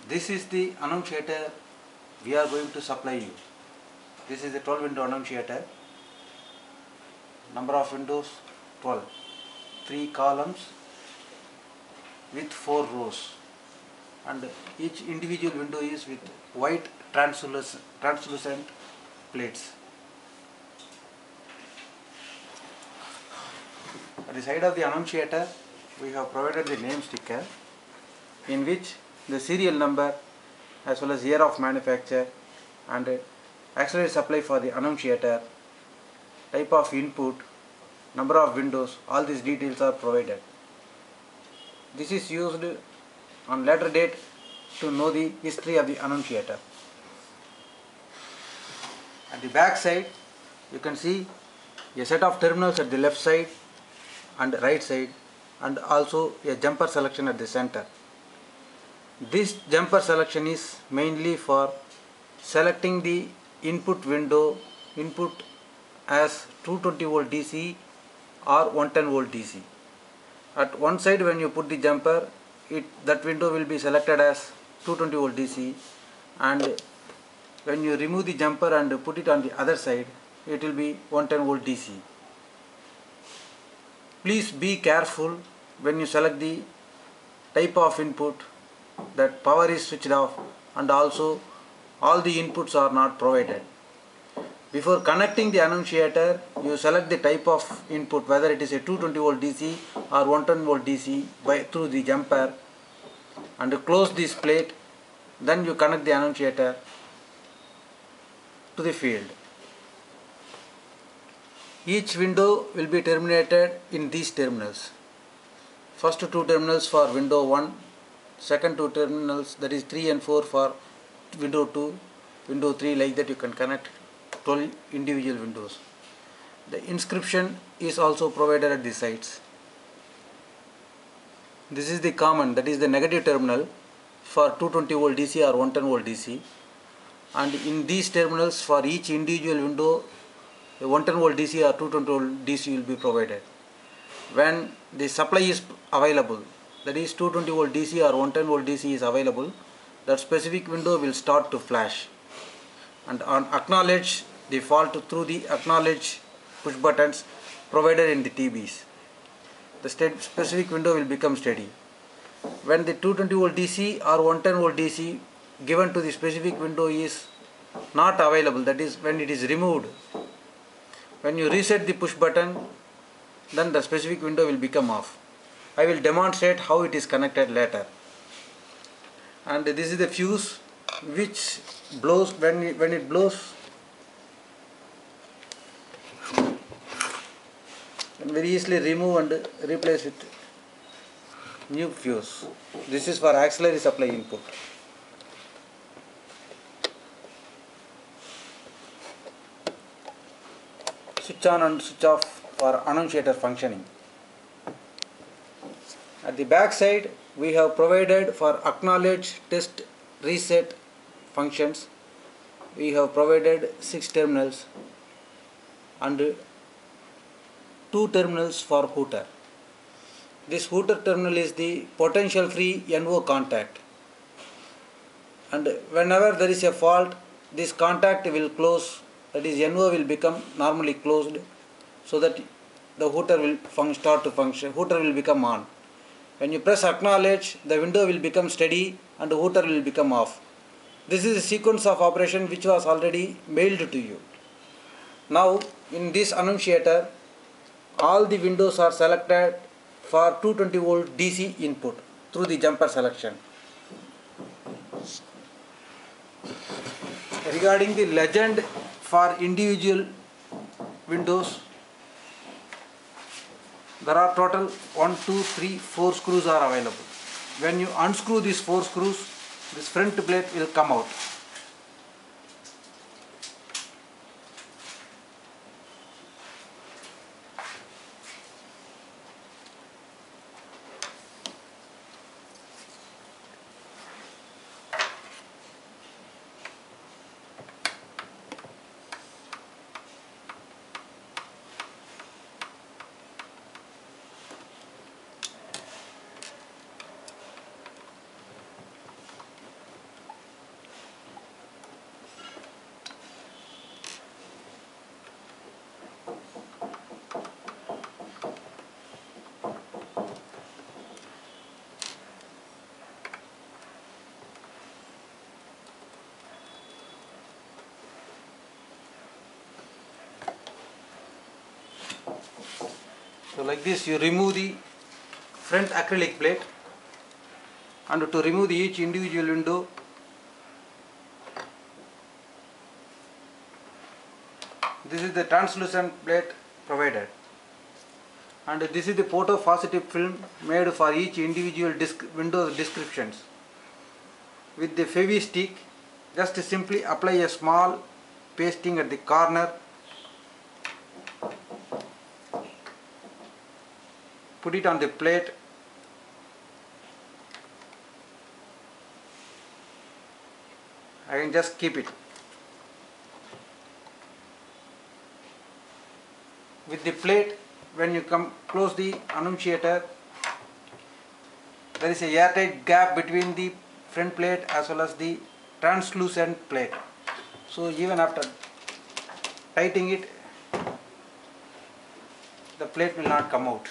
This is the annunciator we are going to supply you. This is a 12 window annunciator. Number of windows 12. 3 columns with 4 rows, and each individual window is with white translucent plates. At the side of the annunciator we have provided the name sticker, in which the serial number as well as year of manufacture and auxiliary supply for the annunciator, type of input, number of windows, all these details are provided. This is used on later date to know the history of the annunciator. At the back side you can see a set of terminals at the left side and right side, and also a jumper selection at the center. This jumper selection is mainly for selecting the input window, input as 220 volt DC or 110 volt DC. At one side when you put the jumper, that window will be selected as 220 volt DC, and when you remove the jumper and put it on the other side, it will be 110 volt DC. Please be careful when you select the type of input, that power is switched off and also all the inputs are not provided. Before connecting the annunciator, you select the type of input, whether it is a 220 volt DC or 110 volt DC through the jumper, and close this plate. Then you connect the annunciator to the field. Each window will be terminated in these terminals. First 2 terminals for window 1, second 2 terminals, that is 3 and 4 for window 2, window 3, like that you can connect 12 individual windows. The inscription is also provided at the sides. This is the common, that is the negative terminal for 220 volt DC or 110 volt DC, and in these terminals for each individual window a 110 volt DC or 220 volt DC will be provided. When the supply is available, that is 220 volt DC or 110 volt DC is available, that specific window will start to flash, and on acknowledge the fault through the acknowledge push buttons provided in the TBs, the specific window will become steady. When the 220 volt DC or 110 volt DC given to the specific window is not available, that is when it is removed, when you reset the push button, then the specific window will become off. I will demonstrate how it is connected later. And this is the fuse which blows. When it blows, and very easily remove and replace with new fuse. This is for auxiliary supply input. Switch on and switch off for annunciator functioning. At the back side we have provided for acknowledge, test, reset functions. We have provided 6 terminals and 2 terminals for hooter. This hooter terminal is the potential free NO contact, and whenever there is a fault, this contact will close, that is NO will become normally closed, so that the hooter will start to function, hooter will become on. When you press acknowledge, the window will become steady and the hooter will become off. This is a sequence of operation which was already mailed to you. Now in this annunciator, all the windows are selected for 220 volt DC input through the jumper selection. Regarding the legend for individual windows, there are total 1, 2, 3, 4 screws are available. When you unscrew these 4 screws, this front plate will come out. like this you remove the front acrylic plate, and to remove each individual window, this is the translucent plate provided, and this is the photopositive film made for each individual window descriptions. With the Fevi stick, just simply apply a small pasting at the corner, put it on the plate, I can just keep it. With the plate, when you come close the annunciator, there is a airtight gap between the front plate as well as the translucent plate. So even after tightening it, the plate will not come out.